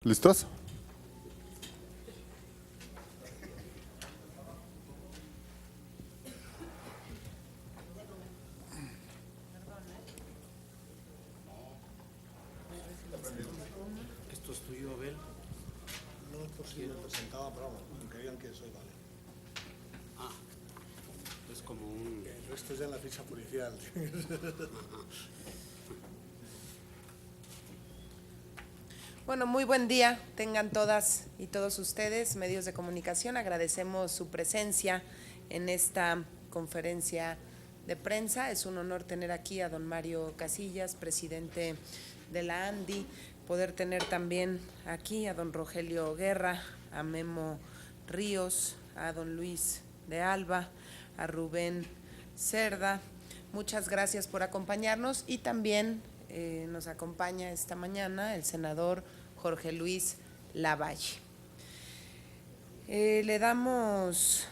¿Listos? Esto es tuyo, Abel. No es posible presentaba, pero vamos, creían que soy vale. Ah, es como un... El resto es ya en la ficha policial. Bueno, muy buen día tengan todas y todos ustedes, medios de comunicación. Agradecemos su presencia en esta conferencia de prensa. Es un honor tener aquí a don Mario Casillas, presidente de la ANDI, poder tener también aquí a don Rogelio Guerra, a Memo Ríos, a don Luis de Alba, a Rubén Cerda. Muchas gracias por acompañarnos y también nos acompaña esta mañana el senador Jorge Luis Lavalle. Le damos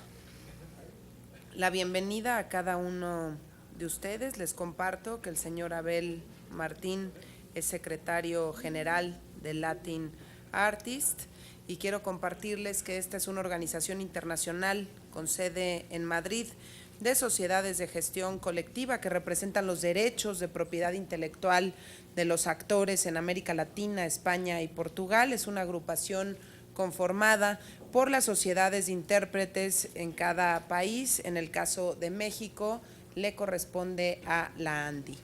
la bienvenida a cada uno de ustedes. Les comparto que el señor Abel Martín es secretario general de Latin Artist y quiero compartirles que esta es una organización internacional con sede en Madrid de sociedades de gestión colectiva que representan los derechos de propiedad intelectual de los actores en América Latina, España y Portugal. Es una agrupación conformada por las sociedades de intérpretes en cada país. En el caso de México, le corresponde a la ANDI.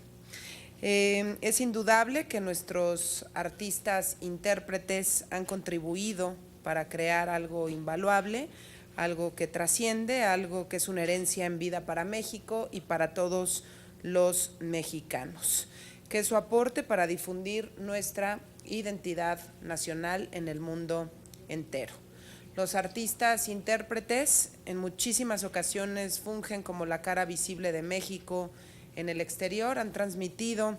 Es indudable que nuestros artistas intérpretes han contribuido para crear algo invaluable, algo que trasciende, algo que es una herencia en vida para México y para todos los mexicanos, que es su aporte para difundir nuestra identidad nacional en el mundo entero. Los artistas intérpretes en muchísimas ocasiones fungen como la cara visible de México en el exterior, han transmitido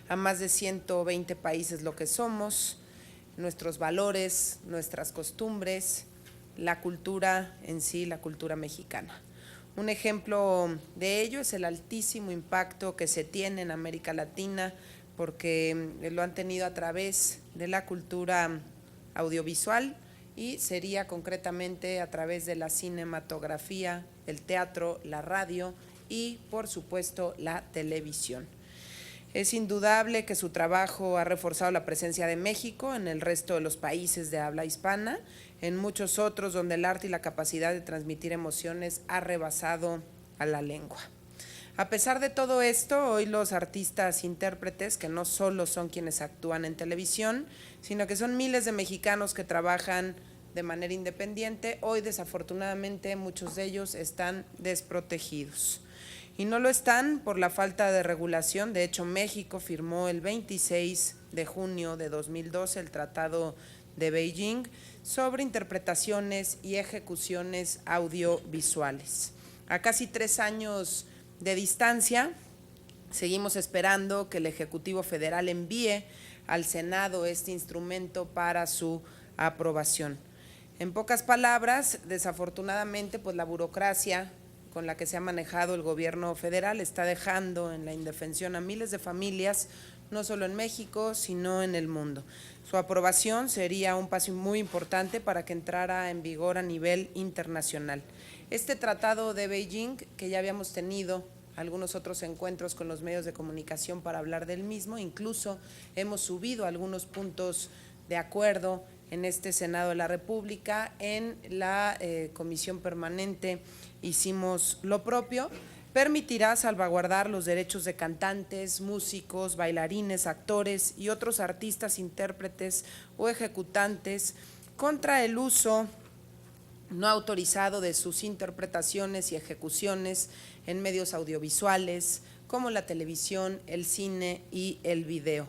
a más de 120 países lo que somos, nuestros valores, nuestras costumbres, la cultura en sí, la cultura mexicana. Un ejemplo de ello es el altísimo impacto que se tiene en América Latina, porque lo han tenido a través de la cultura audiovisual y sería concretamente a través de la cinematografía, el teatro, la radio y, por supuesto, la televisión. Es indudable que su trabajo ha reforzado la presencia de México en el resto de los países de habla hispana, en muchos otros donde el arte y la capacidad de transmitir emociones ha rebasado a la lengua. A pesar de todo esto, hoy los artistas intérpretes, que no solo son quienes actúan en televisión, sino que son miles de mexicanos que trabajan de manera independiente, hoy desafortunadamente muchos de ellos están desprotegidos. Y no lo están por la falta de regulación. De hecho, México firmó el 26 de junio de 2012 el Tratado de Beijing sobre interpretaciones y ejecuciones audiovisuales. A casi 3 años de distancia, seguimos esperando que el Ejecutivo Federal envíe al Senado este instrumento para su aprobación. En pocas palabras, desafortunadamente, pues la burocracia con la que se ha manejado el gobierno federal está dejando en la indefensión a miles de familias, no solo en México, sino en el mundo. Su aprobación sería un paso muy importante para que entrara en vigor a nivel internacional. Este tratado de Beijing, que ya habíamos tenido algunos otros encuentros con los medios de comunicación para hablar del mismo, incluso hemos subido algunos puntos de acuerdo en este Senado de la República. En la Comisión Permanente hicimos lo propio. Permitirá salvaguardar los derechos de cantantes, músicos, bailarines, actores y otros artistas, intérpretes o ejecutantes contra el uso no autorizado de sus interpretaciones y ejecuciones en medios audiovisuales como la televisión, el cine y el video.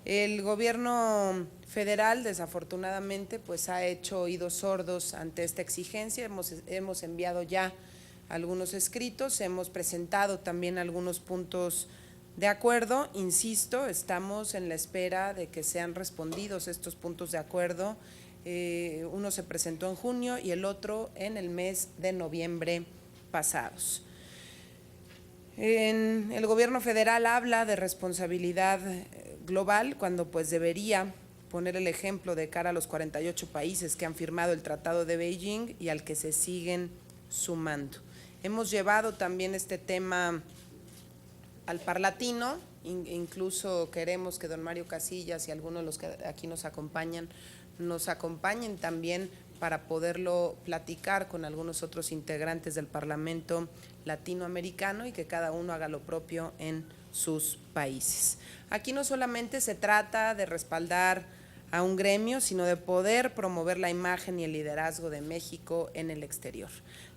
El gobierno federal, desafortunadamente, pues ha hecho oídos sordos ante esta exigencia. Hemos enviado ya algunos escritos, hemos presentado también algunos puntos de acuerdo. Insisto, estamos en la espera de que sean respondidos estos puntos de acuerdo. Uno se presentó en junio y el otro en el mes de noviembre pasados. El gobierno federal habla de responsabilidad global cuando pues debería poner el ejemplo de cara a los 48 países que han firmado el Tratado de Beijing y al que se siguen sumando. Hemos llevado también este tema al Parlatino, incluso queremos que don Mario Casillas y algunos de los que aquí nos acompañen también para poderlo platicar con algunos otros integrantes del Parlamento latinoamericano y que cada uno haga lo propio en sus países. Aquí no solamente se trata de respaldar a un gremio, sino de poder promover la imagen y el liderazgo de México en el exterior.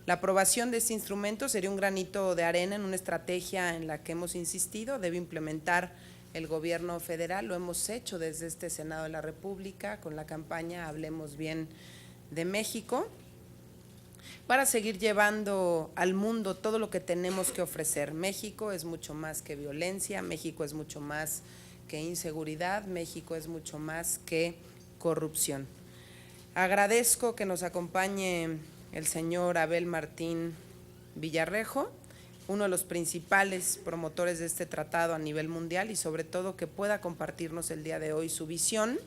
La aprobación de este instrumento sería un granito de arena en una estrategia en la que hemos insistido, debe implementar el gobierno federal, lo hemos hecho desde este Senado de la República con la campaña Hablemos Bien de México, para seguir llevando al mundo todo lo que tenemos que ofrecer. México es mucho más que violencia, México es mucho más que inseguridad, México es mucho más que corrupción. Agradezco que nos acompañe el señor Abel Martín Villarrejo, uno de los principales promotores de este tratado a nivel mundial y sobre todo que pueda compartirnos el día de hoy su visión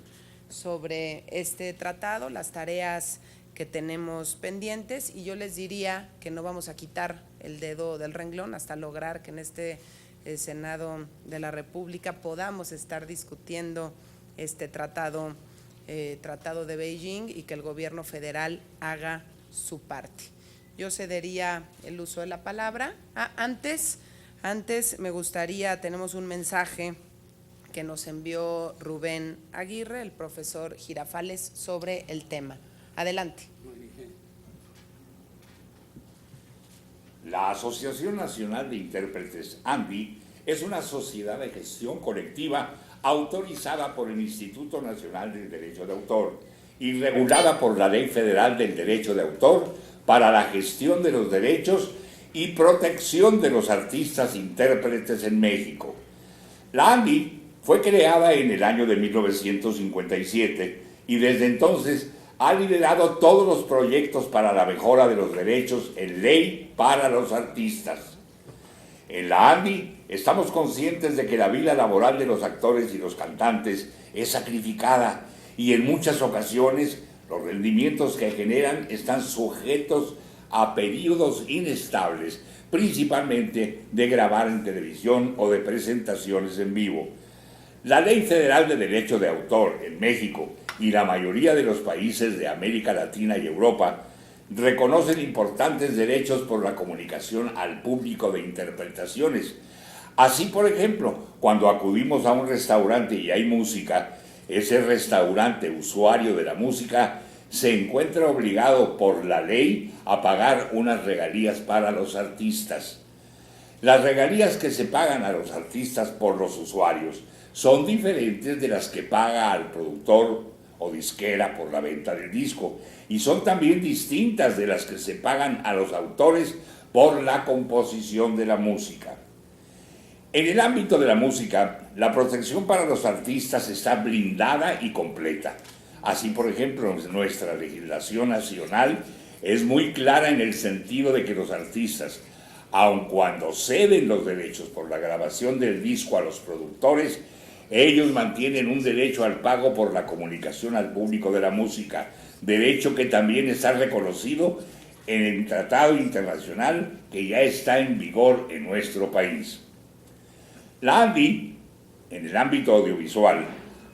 sobre este tratado, las tareas que tenemos pendientes, y yo les diría que no vamos a quitar el dedo del renglón hasta lograr que en este Senado de la República podamos estar discutiendo este tratado de Beijing y que el gobierno federal haga su parte. Yo cedería el uso de la palabra. Antes me gustaría, tenemos un mensaje que nos envió Rubén Aguirre, el profesor Girafales, sobre el tema. Adelante. La Asociación Nacional de Intérpretes, ANDI, es una sociedad de gestión colectiva autorizada por el Instituto Nacional del Derecho de Autor y regulada por la Ley Federal del Derecho de Autor para la gestión de los derechos y protección de los artistas intérpretes en México. La ANDI fue creada en el año de 1957 y desde entonces ha liderado todos los proyectos para la mejora de los derechos en ley para los artistas. En la ANDI estamos conscientes de que la vida laboral de los actores y los cantantes es sacrificada y en muchas ocasiones los rendimientos que generan están sujetos a periodos inestables, principalmente de grabar en televisión o de presentaciones en vivo. La Ley Federal de Derecho de Autor en México y la mayoría de los países de América Latina y Europa reconocen importantes derechos por la comunicación al público de interpretaciones. Así, por ejemplo, cuando acudimos a un restaurante y hay música, ese restaurante usuario de la música se encuentra obligado por la ley a pagar unas regalías para los artistas. Las regalías que se pagan a los artistas por los usuarios son diferentes de las que paga al productor o disquera por la venta del disco y son también distintas de las que se pagan a los autores por la composición de la música. En el ámbito de la música, la protección para los artistas está blindada y completa. Así, por ejemplo, nuestra legislación nacional es muy clara en el sentido de que los artistas, aun cuando ceden los derechos por la grabación del disco a los productores, ellos mantienen un derecho al pago por la comunicación al público de la música, derecho que también está reconocido en el tratado internacional que ya está en vigor en nuestro país. La ANDI, en el ámbito audiovisual,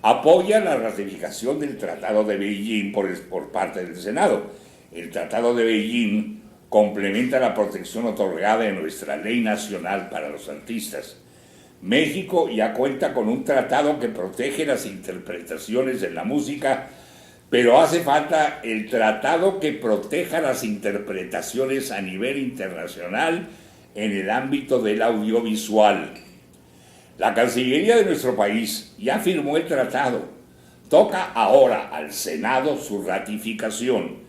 apoya la ratificación del Tratado de Beijing por parte del Senado. El Tratado de Beijing complementa la protección otorgada en nuestra Ley Nacional para los Artistas. México ya cuenta con un tratado que protege las interpretaciones en la música, pero hace falta el tratado que proteja las interpretaciones a nivel internacional en el ámbito del audiovisual. La Cancillería de nuestro país ya firmó el tratado. Toca ahora al Senado su ratificación.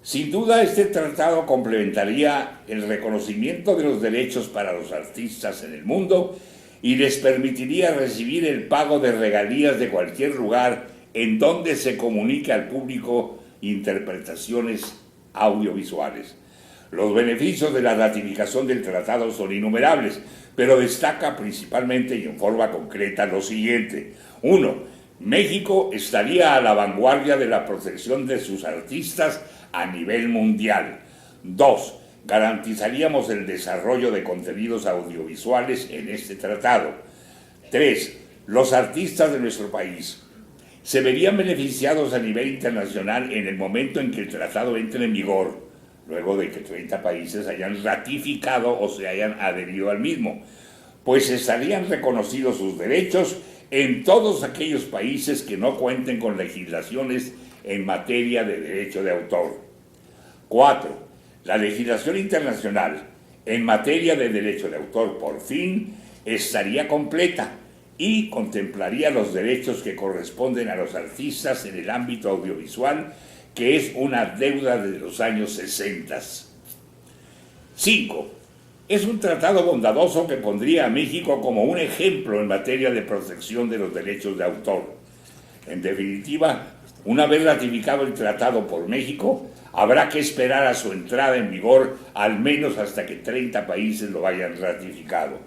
Sin duda, este tratado complementaría el reconocimiento de los derechos para los artistas en el mundo y les permitiría recibir el pago de regalías de cualquier lugar en donde se comunique al público interpretaciones audiovisuales. Los beneficios de la ratificación del tratado son innumerables, pero destaca principalmente y en forma concreta lo siguiente. 1. México estaría a la vanguardia de la protección de sus artistas a nivel mundial. 2. Garantizaríamos el desarrollo de contenidos audiovisuales en este tratado. 3. Los artistas de nuestro país se verían beneficiados a nivel internacional en el momento en que el tratado entre en vigor, luego de que 30 países hayan ratificado o se hayan adherido al mismo, pues estarían reconocidos sus derechos en todos aquellos países que no cuenten con legislaciones en materia de derecho de autor. 4. La legislación internacional en materia de derecho de autor, por fin, estaría completa y contemplaría los derechos que corresponden a los artistas en el ámbito audiovisual, que es una deuda de los años 60. 5. Es un tratado bondadoso que pondría a México como un ejemplo en materia de protección de los derechos de autor. En definitiva, una vez ratificado el tratado por México, habrá que esperar a su entrada en vigor al menos hasta que 30 países lo hayan ratificado.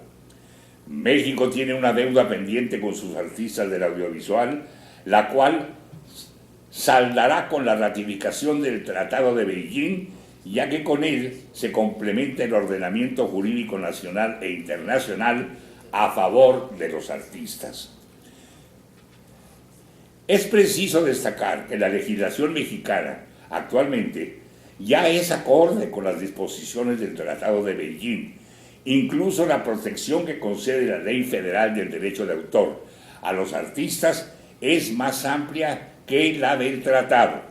México tiene una deuda pendiente con sus artistas del audiovisual, la cual saldará con la ratificación del Tratado de Beijing, ya que con él se complementa el ordenamiento jurídico nacional e internacional a favor de los artistas. Es preciso destacar que la legislación mexicana actualmente ya es acorde con las disposiciones del Tratado de Beijing. Incluso la protección que concede la Ley Federal del Derecho de Autor a los artistas es más amplia que la del tratado.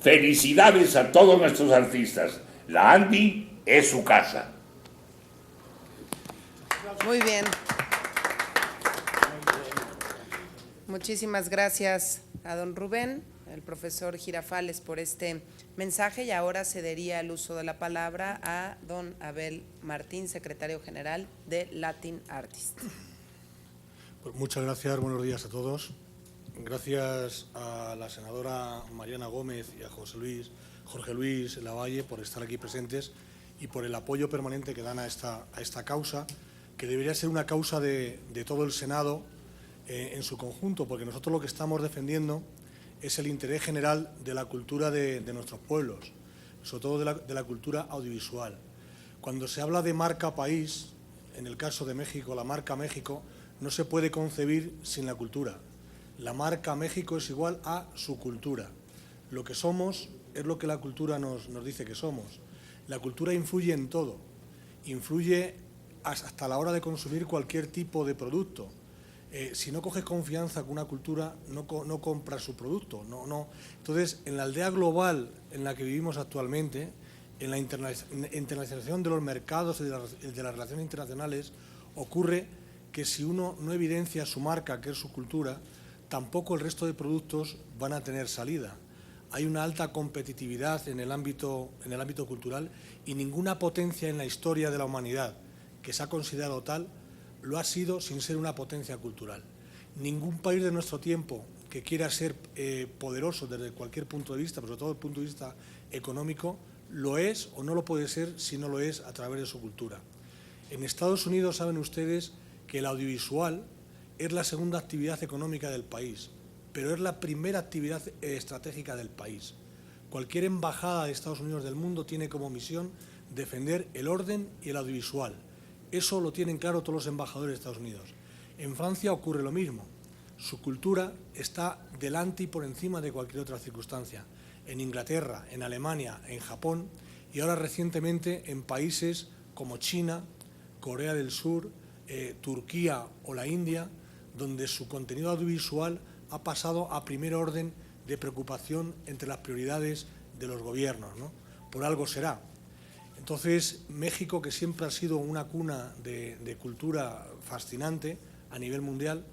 Felicidades a todos nuestros artistas. La ANDI es su casa. Muy bien. Muchísimas gracias a don Rubén, el profesor Girafales, por este mensaje, y ahora cedería el uso de la palabra a don Abel Martín, secretario general de Latin Artists. Pues muchas gracias, buenos días a todos. Gracias a la senadora Mariana Gómez y a Jorge Luis Lavalle por estar aquí presentes y por el apoyo permanente que dan a esta causa, que debería ser una causa de todo el Senado en su conjunto, porque nosotros lo que estamos defendiendo es el interés general de la cultura de nuestros pueblos, sobre todo de la cultura audiovisual. Cuando se habla de marca país, en el caso de México, la marca México no se puede concebir sin la cultura. La marca México es igual a su cultura. Lo que somos es lo que la cultura nos dice que somos. La cultura influye en todo, influye hasta la hora de consumir cualquier tipo de producto. Si no coges confianza con una cultura, no compras su producto. No. Entonces, en la aldea global en la que vivimos actualmente, en la internacionalización de los mercados y de las relaciones internacionales, ocurre que si uno no evidencia su marca, que es su cultura, tampoco el resto de productos van a tener salida. Hay una alta competitividad en el ámbito cultural, y ninguna potencia en la historia de la humanidad que se ha considerado tal lo ha sido sin ser una potencia cultural. Ningún país de nuestro tiempo que quiera ser poderoso desde cualquier punto de vista, pero sobre todo desde el punto de vista económico, lo es o no lo puede ser si no lo es a través de su cultura. En Estados Unidos saben ustedes que el audiovisual es la segunda actividad económica del país, pero es la primera actividad estratégica del país. Cualquier embajada de Estados Unidos del mundo tiene como misión defender el orden y el audiovisual. Eso lo tienen claro todos los embajadores de Estados Unidos. En Francia ocurre lo mismo. Su cultura está delante y por encima de cualquier otra circunstancia. En Inglaterra, en Alemania, en Japón y ahora recientemente en países como China, Corea del Sur, Turquía o la India, donde su contenido audiovisual ha pasado a primer orden de preocupación entre las prioridades de los gobiernos, ¿no? Por algo será. Entonces, México, que siempre ha sido una cuna de cultura fascinante a nivel mundial,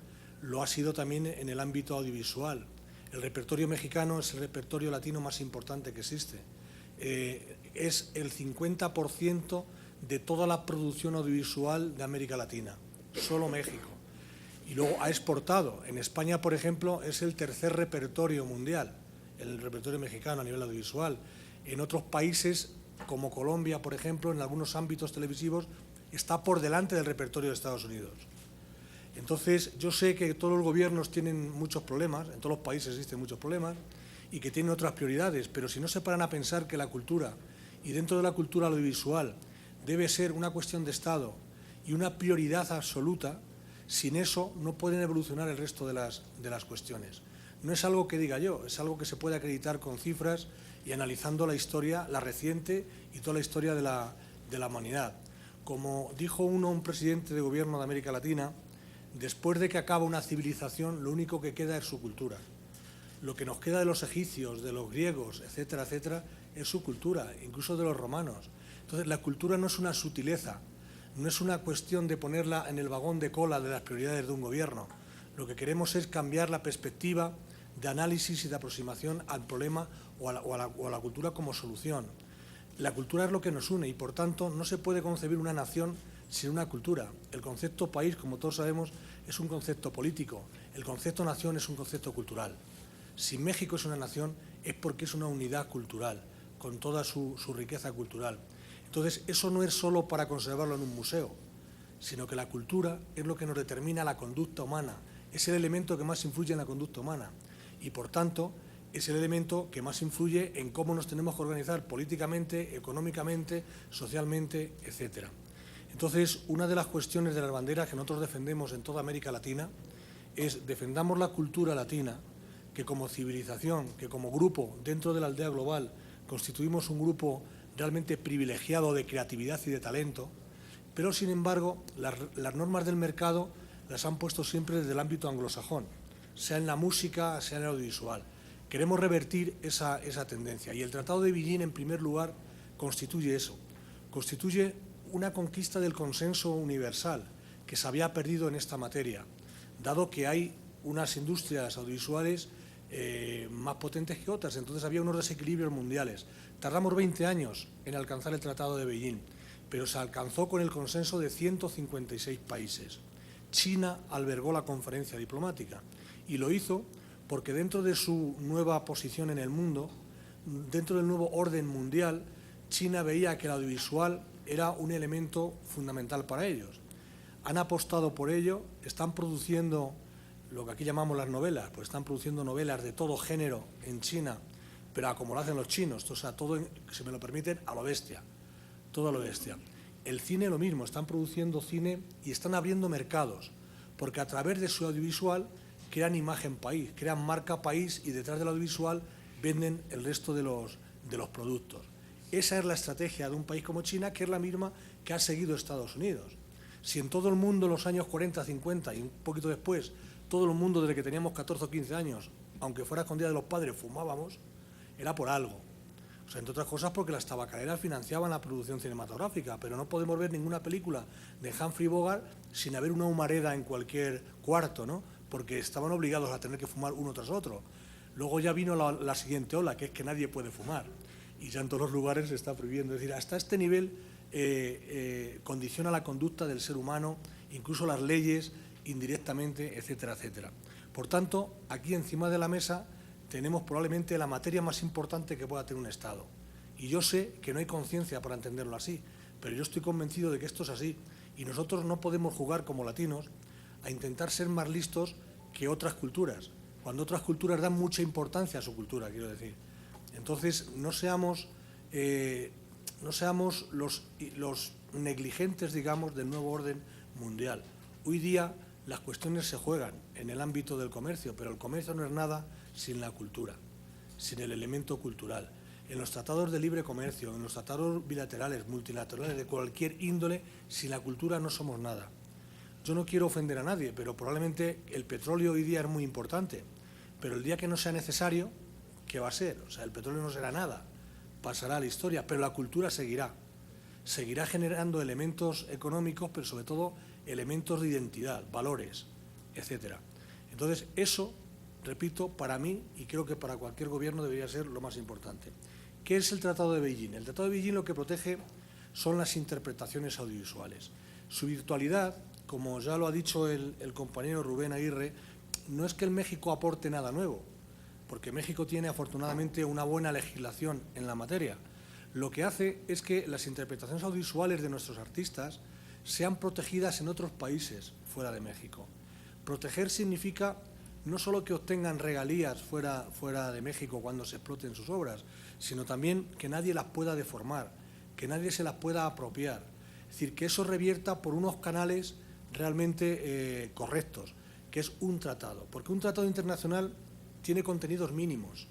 lo ha sido también en el ámbito audiovisual. El repertorio mexicano es el repertorio latino más importante que existe. Es el 50% de toda la producción audiovisual de América Latina, solo México. Y luego ha exportado. En España, por ejemplo, es el tercer repertorio mundial, el repertorio mexicano a nivel audiovisual. En otros países, como Colombia, por ejemplo, en algunos ámbitos televisivos, está por delante del repertorio de Estados Unidos. Entonces, yo sé que todos los gobiernos tienen muchos problemas, en todos los países existen muchos problemas, y que tienen otras prioridades, pero si no se paran a pensar que la cultura, y dentro de la cultura audiovisual, debe ser una cuestión de Estado y una prioridad absoluta, sin eso no pueden evolucionar el resto de las cuestiones. No es algo que diga yo, es algo que se puede acreditar con cifras y analizando la historia, la reciente y toda la historia de la humanidad. Como dijo un presidente de gobierno de América Latina, después de que acaba una civilización, lo único que queda es su cultura. Lo que nos queda de los egipcios, de los griegos, etcétera, etcétera, es su cultura, incluso de los romanos. Entonces, la cultura no es una sutileza, no es una cuestión de ponerla en el vagón de cola de las prioridades de un gobierno. Lo que queremos es cambiar la perspectiva de análisis y de aproximación al problema o a la cultura como solución. La cultura es lo que nos une y, por tanto, no se puede concebir una nación sin una cultura. El concepto país, como todos sabemos, es un concepto político. El concepto nación es un concepto cultural. Si México es una nación, es porque es una unidad cultural, con toda su riqueza cultural. Entonces, eso no es solo para conservarlo en un museo, sino que la cultura es lo que nos determina la conducta humana, es el elemento que más influye en la conducta humana y, por tanto, es el elemento que más influye en cómo nos tenemos que organizar políticamente, económicamente, socialmente, etcétera. Entonces, una de las cuestiones de las banderas que nosotros defendemos en toda América Latina es defendamos la cultura latina, que como civilización, que como grupo dentro de la aldea global constituimos un grupo realmente privilegiado de creatividad y de talento, pero sin embargo las normas del mercado las han puesto siempre desde el ámbito anglosajón, sea en la música, sea en el audiovisual. Queremos revertir esa tendencia y el Tratado de Beijing, en primer lugar, constituye eso, constituye una conquista del consenso universal que se había perdido en esta materia, dado que hay unas industrias audiovisuales más potentes que otras, entonces había unos desequilibrios mundiales. Tardamos 20 años en alcanzar el Tratado de Beijing, pero se alcanzó con el consenso de 156 países. China albergó la conferencia diplomática y lo hizo porque dentro de su nueva posición en el mundo, dentro del nuevo orden mundial, China veía que el audiovisual era un elemento fundamental para ellos. Han apostado por ello, están produciendo lo que aquí llamamos las novelas, pues están produciendo novelas de todo género en China, pero como lo hacen los chinos, o sea, todo, si me lo permiten, a lo bestia, todo a lo bestia. El cine lo mismo, están produciendo cine y están abriendo mercados, porque a través de su audiovisual crean imagen país, crean marca país y detrás del audiovisual venden el resto de los productos. Esa es la estrategia de un país como China, que es la misma que ha seguido Estados Unidos. Si en todo el mundo en los años 40, 50 y un poquito después, todo el mundo desde que teníamos 14 o 15 años, aunque fuera escondida de los padres, fumábamos, era por algo. O sea, entre otras cosas porque las tabacaleras financiaban la producción cinematográfica, pero no podemos ver ninguna película de Humphrey Bogart sin haber una humareda en cualquier cuarto, ¿no? Porque estaban obligados a tener que fumar uno tras otro. Luego ya vino la siguiente ola, que es que nadie puede fumar, y ya en todos los lugares se está prohibiendo. Es decir, hasta este nivel condiciona la conducta del ser humano, incluso las leyes, indirectamente, etcétera, etcétera. Por tanto, aquí encima de la mesa tenemos probablemente la materia más importante que pueda tener un Estado. Y yo sé que no hay conciencia para entenderlo así, pero yo estoy convencido de que esto es así. Y nosotros no podemos jugar como latinos a intentar ser más listos que otras culturas, cuando otras culturas dan mucha importancia a su cultura, quiero decir. Entonces, no seamos los negligentes, digamos, del nuevo orden mundial. Hoy día las cuestiones se juegan en el ámbito del comercio, pero el comercio no es nada sin la cultura, sin el elemento cultural. En los tratados de libre comercio, en los tratados bilaterales, multilaterales, de cualquier índole, sin la cultura no somos nada. Yo no quiero ofender a nadie, pero probablemente el petróleo hoy día es muy importante, pero el día que no sea necesario, ¿qué va a ser? O sea, el petróleo no será nada, pasará a la historia, pero la cultura seguirá generando elementos económicos, pero sobre todo elementos de identidad, valores, etcétera. Entonces, eso, repito, para mí, y creo que para cualquier gobierno debería ser lo más importante. ¿Qué es el Tratado de Beijing? El Tratado de Beijing lo que protege son las interpretaciones audiovisuales. Su virtualidad, como ya lo ha dicho el compañero Rubén Aguirre, no es que el México aporte nada nuevo, porque México tiene afortunadamente una buena legislación en la materia. Lo que hace es que las interpretaciones audiovisuales de nuestros artistas sean protegidas en otros países fuera de México. Proteger significa no solo que obtengan regalías fuera de México cuando se exploten sus obras, sino también que nadie las pueda deformar, que nadie se las pueda apropiar. Es decir, que eso revierta por unos canales realmente correctos, que es un tratado. Porque un tratado internacional tiene contenidos mínimos.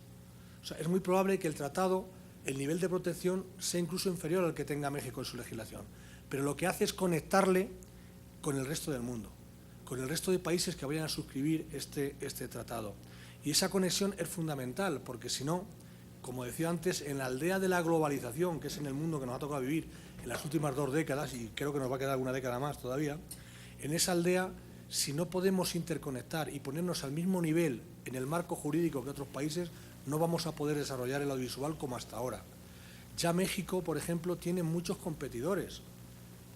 O sea, es muy probable que el tratado, el nivel de protección, sea incluso inferior al que tenga México en su legislación. Pero lo que hace es conectarle con el resto del mundo, con el resto de países que vayan a suscribir este tratado. Y esa conexión es fundamental, porque si no, como decía antes, en la aldea de la globalización, que es en el mundo que nos ha tocado vivir en las últimas 2 décadas, y creo que nos va a quedar alguna década más todavía, en esa aldea, si no podemos interconectar y ponernos al mismo nivel en el marco jurídico que otros países, no vamos a poder desarrollar el audiovisual como hasta ahora. Ya México, por ejemplo, tiene muchos competidores,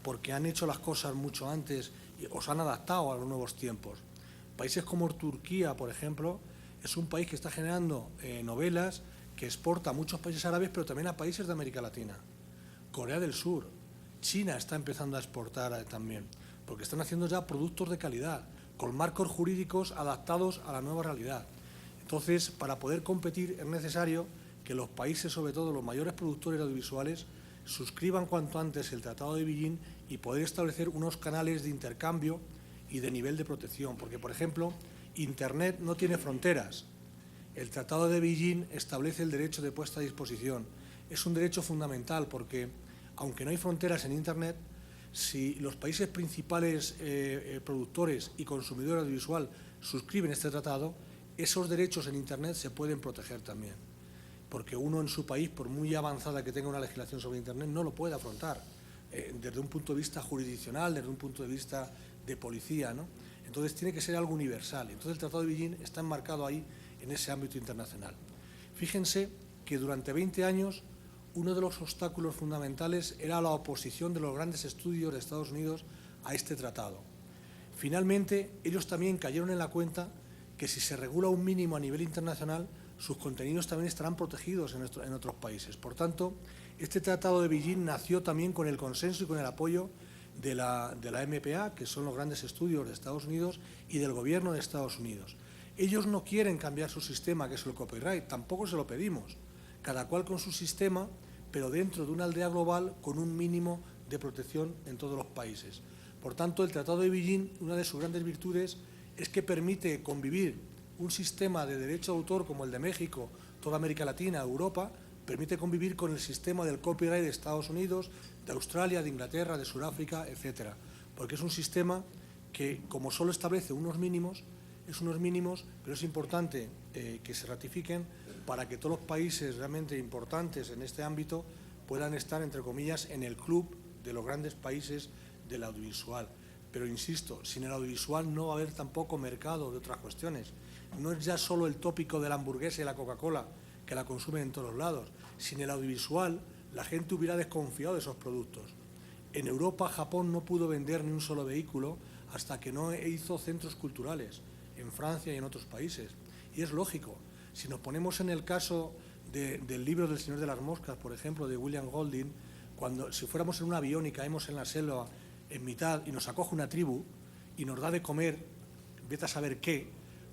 porque han hecho las cosas mucho antes o se han adaptado a los nuevos tiempos. Países como Turquía, por ejemplo, es un país que está generando novelas que exporta a muchos países árabes, pero también a países de América Latina. Corea del Sur, China está empezando a exportar también, porque están haciendo ya productos de calidad, con marcos jurídicos adaptados a la nueva realidad. Entonces, para poder competir es necesario que los países, sobre todo los mayores productores audiovisuales, suscriban cuanto antes el Tratado de Beijing y poder establecer unos canales de intercambio y de nivel de protección. Porque, por ejemplo, Internet no tiene fronteras. El Tratado de Beijing establece el derecho de puesta a disposición. Es un derecho fundamental porque, aunque no hay fronteras en Internet, si los países principales productores y consumidores audiovisual suscriben este tratado, esos derechos en Internet se pueden proteger también. Porque uno en su país, por muy avanzada que tenga una legislación sobre Internet, no lo puede afrontar desde un punto de vista jurisdiccional, desde un punto de vista de policía, ¿no? Entonces tiene que ser algo universal. Entonces el Tratado de Beijing está enmarcado ahí en ese ámbito internacional. Fíjense que durante 20 años uno de los obstáculos fundamentales era la oposición de los grandes estudios de Estados Unidos a este tratado. Finalmente, ellos también cayeron en la cuenta que si se regula un mínimo a nivel internacional, sus contenidos también estarán protegidos en otros países. Por tanto, este Tratado de Beijing nació también con el consenso y con el apoyo de la MPA, que son los grandes estudios de Estados Unidos, y del Gobierno de Estados Unidos. Ellos no quieren cambiar su sistema, que es el copyright, tampoco se lo pedimos. Cada cual con su sistema, pero dentro de una aldea global con un mínimo de protección en todos los países. Por tanto, el Tratado de Beijing, una de sus grandes virtudes es que permite convivir un sistema de derecho de autor como el de México, toda América Latina, Europa, permite convivir con el sistema del copyright de Estados Unidos, de Australia, de Inglaterra, de Sudáfrica, etcétera. Porque es un sistema que, como solo establece unos mínimos, pero es importante que se ratifiquen para que todos los países realmente importantes en este ámbito puedan estar, entre comillas, en el club de los grandes países del audiovisual. Pero insisto, sin el audiovisual no va a haber tampoco mercado de otras cuestiones. No es ya solo el tópico de la hamburguesa y la Coca-Cola, que la consumen en todos lados. Sin el audiovisual, la gente hubiera desconfiado de esos productos. En Europa, Japón no pudo vender ni un solo vehículo hasta que no hizo centros culturales, en Francia y en otros países. Y es lógico. Si nos ponemos en el caso del libro del Señor de las Moscas, por ejemplo, de William Golding, si fuéramos en un avión y caemos en la selva en mitad y nos acoge una tribu y nos da de comer, vete a saber qué,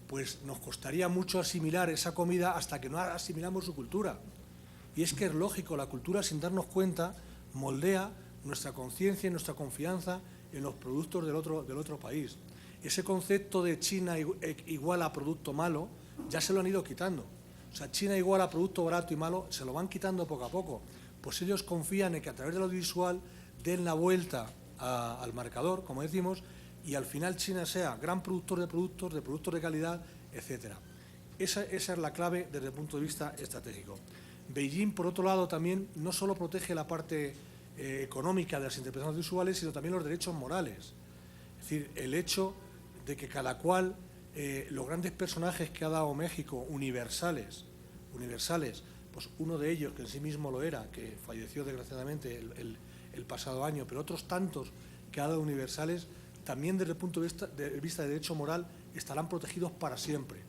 pues nos costaría mucho asimilar esa comida hasta que no asimilamos su cultura. Y es que es lógico, la cultura, sin darnos cuenta, moldea nuestra conciencia y nuestra confianza en los productos del otro país. Ese concepto de China igual a producto malo ya se lo han ido quitando. O sea, China igual a producto barato y malo, se lo van quitando poco a poco. Pues ellos confían en que a través del audiovisual den la vuelta al marcador, como decimos, y al final China sea gran productor de productos de calidad, etcétera. Esa es la clave desde el punto de vista estratégico. Beijing, por otro lado, también no solo protege la parte económica de las interpretaciones visuales, sino también los derechos morales. Es decir, el hecho de que cada cual, los grandes personajes que ha dado México, universales, pues uno de ellos, que en sí mismo lo era, que falleció desgraciadamente el pasado año, pero otros tantos que ha dado universales, también desde el punto de vista de derecho moral estarán protegidos para siempre,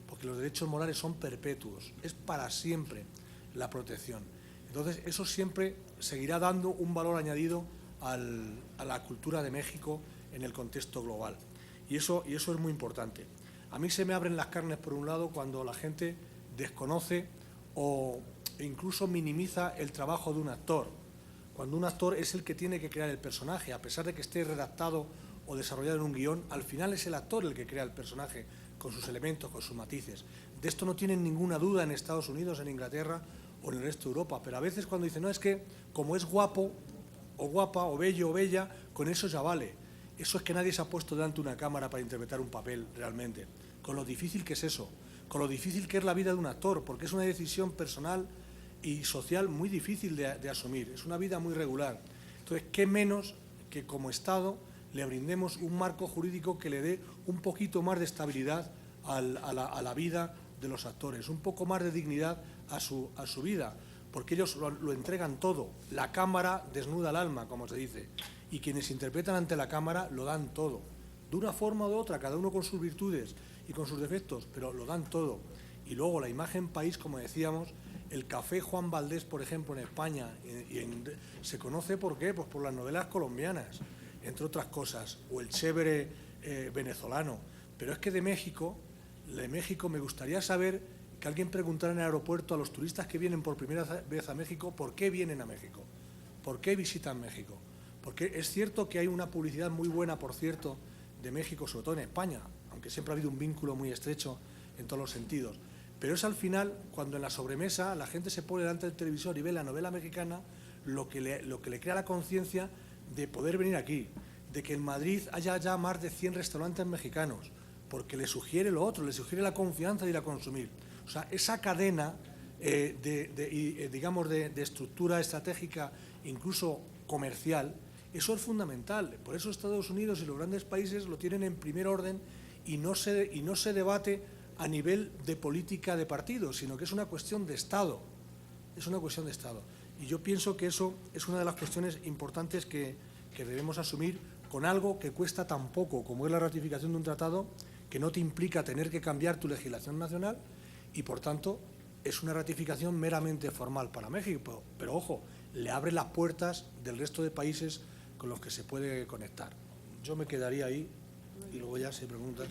porque los derechos morales son perpetuos, es para siempre la protección. Entonces, eso siempre seguirá dando un valor añadido a la cultura de México en el contexto global. Y eso es muy importante. A mí se me abren las carnes, por un lado, cuando la gente desconoce o incluso minimiza el trabajo de un actor. Cuando un actor es el que tiene que crear el personaje, a pesar de que esté redactado o desarrollado en un guión, al final es el actor el que crea el personaje con sus elementos, con sus matices. De esto no tienen ninguna duda en Estados Unidos, en Inglaterra o en el resto de Europa, pero a veces cuando dicen, no, es que como es guapo o guapa o bello o bella, con eso ya vale. Eso es que nadie se ha puesto delante de una cámara para interpretar un papel realmente, con lo difícil que es eso, con lo difícil que es la vida de un actor, porque es una decisión personal y social muy difícil de asumir, es una vida muy regular. Entonces, ¿qué menos que como Estado le brindemos un marco jurídico que le dé un poquito más de estabilidad a la vida de los actores, un poco más de dignidad a su vida, porque ellos lo entregan todo. La cámara desnuda el alma, como se dice, y quienes interpretan ante la cámara lo dan todo, de una forma u otra, cada uno con sus virtudes y con sus defectos, pero lo dan todo. Y luego la imagen país, como decíamos, el Café Juan Valdés, por ejemplo, en España, se conoce ¿por qué? Pues por las novelas colombianas, entre otras cosas, o el Chévere venezolano. Pero es que de México me gustaría saber que alguien preguntara en el aeropuerto a los turistas que vienen por primera vez a México por qué vienen a México, por qué visitan México. Porque es cierto que hay una publicidad muy buena, por cierto, de México, sobre todo en España, aunque siempre ha habido un vínculo muy estrecho en todos los sentidos. Pero es al final, cuando en la sobremesa la gente se pone delante del televisor y ve la novela mexicana, lo que le crea la conciencia de poder venir aquí, de que en Madrid haya ya más de 100 restaurantes mexicanos, porque le sugiere lo otro, le sugiere la confianza de ir a consumir. O sea, esa cadena digamos de estructura estratégica, incluso comercial, eso es fundamental. Por eso Estados Unidos y los grandes países lo tienen en primer orden y no se debate a nivel de política de partidos, sino que es una cuestión de Estado. Es una cuestión de Estado. Y yo pienso que eso es una de las cuestiones importantes que debemos asumir con algo que cuesta tan poco, como es la ratificación de un tratado que no te implica tener que cambiar tu legislación nacional y, por tanto, es una ratificación meramente formal para México. Pero ojo, le abre las puertas del resto de países con los que se puede conectar. Yo me quedaría ahí y luego ya se preguntan.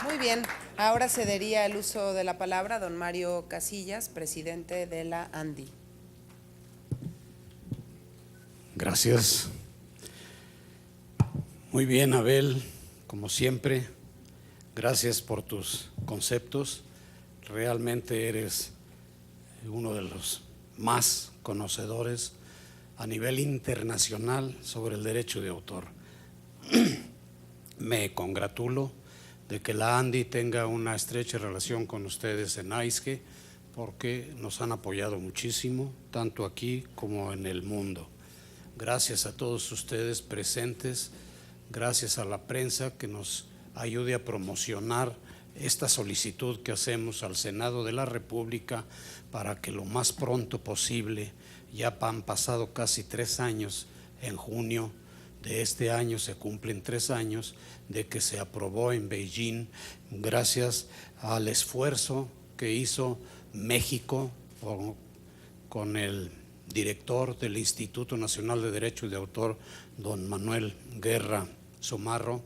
Muy bien, ahora cedería el uso de la palabra a don Mario Casillas, presidente de la ANDI. Gracias. Muy bien, Abel, como siempre, gracias por tus conceptos. Realmente eres uno de los más conocedores a nivel internacional sobre el derecho de autor. Me congratulo de que la ANDI tenga una estrecha relación con ustedes en AISGE, porque nos han apoyado muchísimo, tanto aquí como en el mundo. Gracias a todos ustedes presentes, gracias a la prensa que nos ayude a promocionar esta solicitud que hacemos al Senado de la República para que lo más pronto posible, ya han pasado casi 3 años, en junio de este año se cumplen 3 años de que se aprobó en Beijing, gracias al esfuerzo que hizo México con el director del Instituto Nacional de Derecho de Autor, don Manuel Guerra Somarro,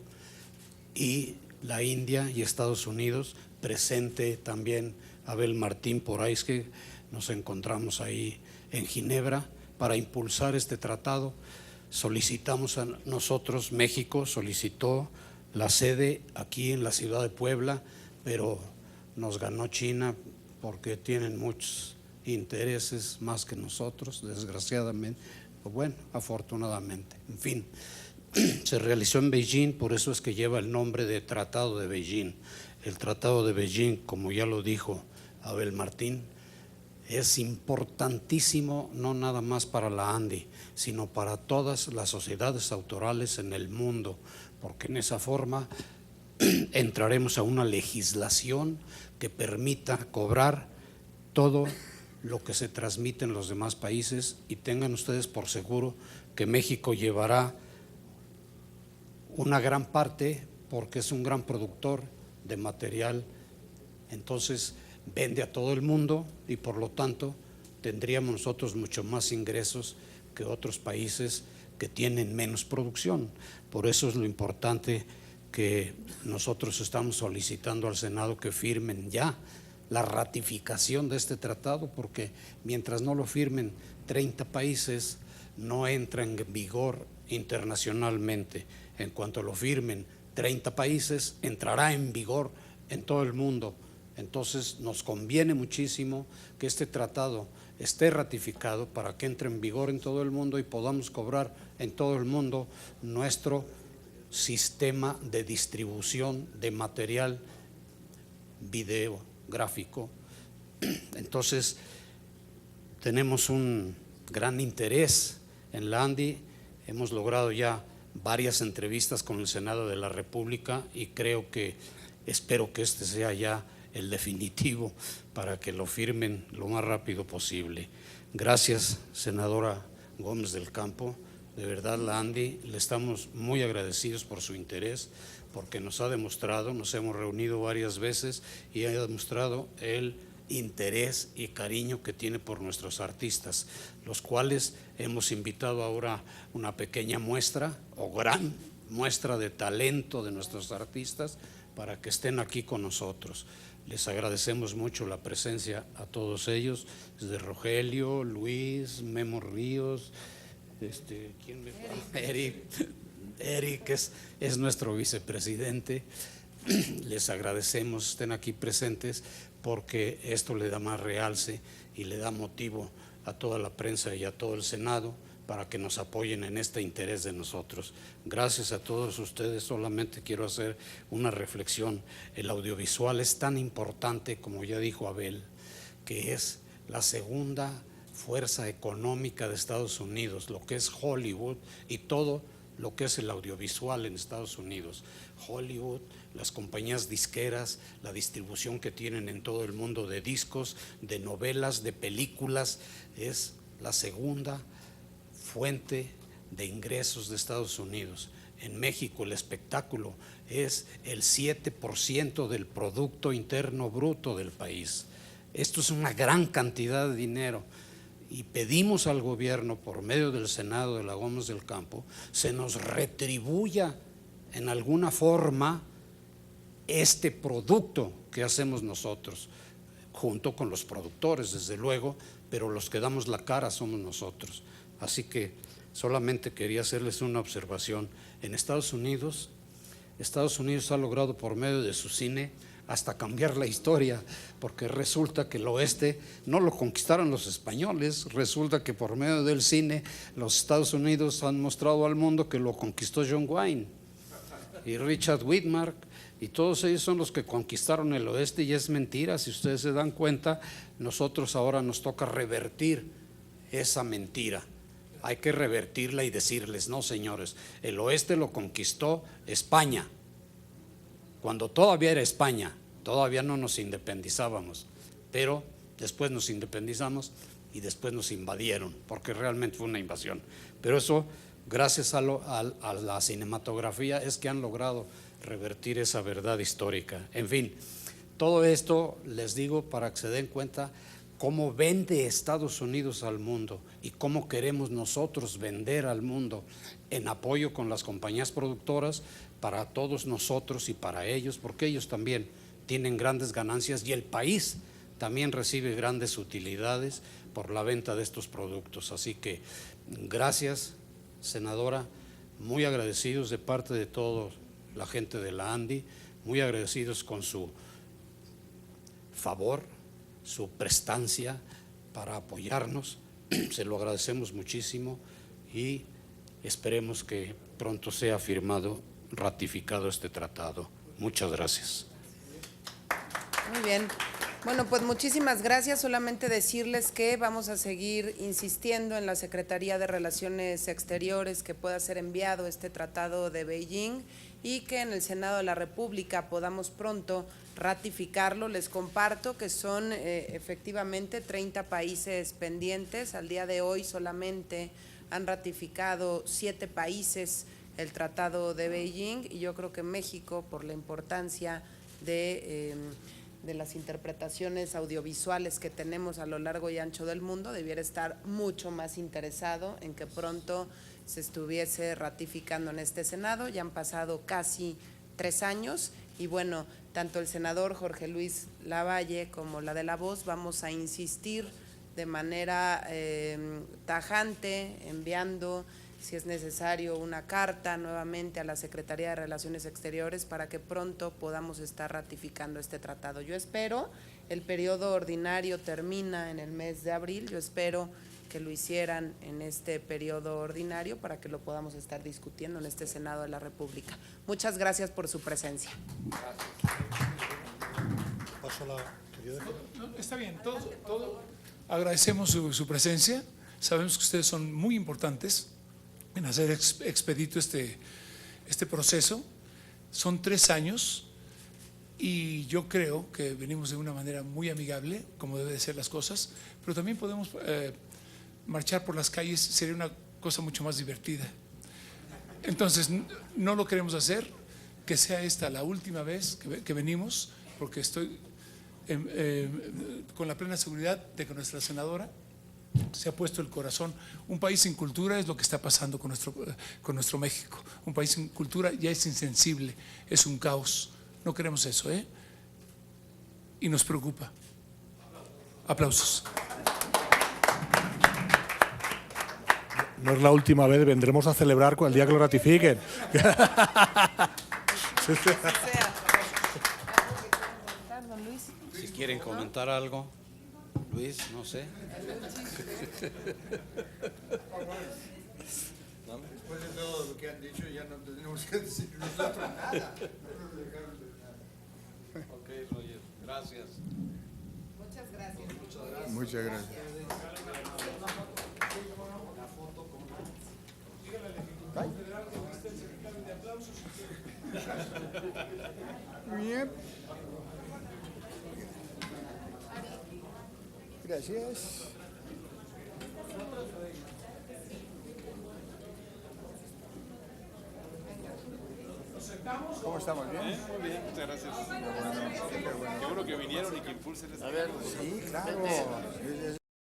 y la India y Estados Unidos, presente también Abel Martín por ahí, que nos encontramos ahí en Ginebra para impulsar este tratado. Solicitamos a nosotros, México solicitó la sede aquí en la ciudad de Puebla, pero nos ganó China porque tienen muchos intereses más que nosotros, desgraciadamente. Pues bueno, afortunadamente, en fin, se realizó en Beijing, por eso es que lleva el nombre de Tratado de Beijing. El Tratado de Beijing, como ya lo dijo Abel Martín, es importantísimo no nada más para la ANDI, sino para todas las sociedades autorales en el mundo, porque en esa forma entraremos a una legislación que permita cobrar todo lo que se transmite en los demás países, y tengan ustedes por seguro que México llevará una gran parte porque es un gran productor de material, entonces vende a todo el mundo y por lo tanto tendríamos nosotros mucho más ingresos que otros países que tienen menos producción. Por eso es lo importante que nosotros estamos solicitando al Senado que firmen ya la ratificación de este tratado, porque mientras no lo firmen 30 países no entra en vigor internacionalmente. En cuanto lo firmen 30 países, entrará en vigor en todo el mundo. Entonces nos conviene muchísimo que este tratado esté ratificado para que entre en vigor en todo el mundo y podamos cobrar en todo el mundo nuestro sistema de distribución de material videográfico. Entonces tenemos un gran interés en la ANDI. Hemos logrado ya varias entrevistas con el Senado de la República y espero que este sea ya el definitivo para que lo firmen lo más rápido posible. Gracias, senadora Gómez del Campo. De verdad, la ANDI, le estamos muy agradecidos por su interés, porque nos ha demostrado, nos hemos reunido varias veces y ha demostrado el interés y cariño que tiene por nuestros artistas, los cuales hemos invitado ahora una pequeña muestra o gran muestra de talento de nuestros artistas para que estén aquí con nosotros. Les agradecemos mucho la presencia a todos ellos, desde Rogelio, Luis, Memo Ríos, Eric es nuestro vicepresidente. Les agradecemos estén aquí presentes porque esto le da más realce y le da motivo a toda la prensa y a todo el Senado para que nos apoyen en este interés de nosotros. Gracias a todos ustedes. Solamente quiero hacer una reflexión. El audiovisual es tan importante, como ya dijo Abel, que es la segunda fuerza económica de Estados Unidos, lo que es Hollywood y todo lo que es el audiovisual en Estados Unidos. Hollywood, las compañías disqueras, la distribución que tienen en todo el mundo de discos, de novelas, de películas, es la segunda fuente de ingresos de Estados Unidos. En México el espectáculo es el 7% del Producto Interno Bruto del país. Esto es una gran cantidad de dinero y pedimos al gobierno, por medio del Senado de la Gómez del Campo, se nos retribuya en alguna forma este producto que hacemos nosotros, junto con los productores, desde luego, pero los que damos la cara somos nosotros. Así que solamente quería hacerles una observación. En Estados Unidos ha logrado por medio de su cine hasta cambiar la historia, porque resulta que el oeste no lo conquistaron los españoles, resulta que por medio del cine los Estados Unidos han mostrado al mundo que lo conquistó John Wayne y Richard Widmark, y todos ellos son los que conquistaron el oeste, y es mentira. Si ustedes se dan cuenta, nosotros ahora nos toca revertir esa mentira. Hay que revertirla y decirles: no, señores, el oeste lo conquistó España, cuando todavía era España, todavía no nos independizábamos, pero después nos independizamos y después nos invadieron, porque realmente fue una invasión. Pero eso, gracias a la cinematografía, es que han logrado revertir esa verdad histórica. En fin, todo esto les digo para que se den cuenta cómo vende Estados Unidos al mundo y cómo queremos nosotros vender al mundo en apoyo con las compañías productoras para todos nosotros y para ellos, porque ellos también tienen grandes ganancias y el país también recibe grandes utilidades por la venta de estos productos. Así que gracias, senadora, muy agradecidos de parte de toda la gente de la ANDI, muy agradecidos con su favor, su prestancia para apoyarnos. Se lo agradecemos muchísimo y esperemos que pronto sea firmado, ratificado este tratado. Muchas gracias. Muy bien. Bueno, pues muchísimas gracias. Solamente decirles que vamos a seguir insistiendo en la Secretaría de Relaciones Exteriores que pueda ser enviado este tratado de Beijing y que en el Senado de la República podamos pronto ratificarlo. Les comparto que son efectivamente 30 países pendientes. Al día de hoy solamente han ratificado 7 países el tratado de Beijing, y yo creo que México, por la importancia de las interpretaciones audiovisuales que tenemos a lo largo y ancho del mundo, debiera estar mucho más interesado en que pronto se estuviese ratificando en este Senado. Ya han pasado casi 3 años y bueno, tanto el senador Jorge Luis Lavalle como la de La Voz vamos a insistir de manera tajante, enviando, si es necesario, una carta nuevamente a la Secretaría de Relaciones Exteriores para que pronto podamos estar ratificando este tratado. Yo espero, el periodo ordinario termina en el mes de abril, yo espero que lo hicieran en este periodo ordinario para que lo podamos estar discutiendo en este Senado de la República. Muchas gracias por su presencia. No, está bien, todo. Agradecemos su presencia. Sabemos que ustedes son muy importantes en hacer expedito este proceso. Son 3 años y yo creo que venimos de una manera muy amigable, como deben de ser las cosas, pero también podemos marchar por las calles, sería una cosa mucho más divertida. Entonces, no lo queremos hacer, que sea esta la última vez que venimos, porque estoy con la plena seguridad de que nuestra senadora se ha puesto el corazón. Un país sin cultura es lo que está pasando con nuestro México. Un país sin cultura ya es insensible, es un caos. No queremos eso, y nos preocupa. Aplausos. No es la última vez, vendremos a celebrar el día que lo ratifiquen. Si quieren comentar algo, Luis, no sé. Después de todo lo que han dicho, ya no tenemos que decir nada. Ok, Roger, gracias. Muchas gracias. Muchas gracias. Bien. Gracias. ¿Cómo estamos? ¿Bien? Muy bien, muchas gracias. Qué bueno. Qué bueno que vinieron y que impulsen esta. Sí, claro.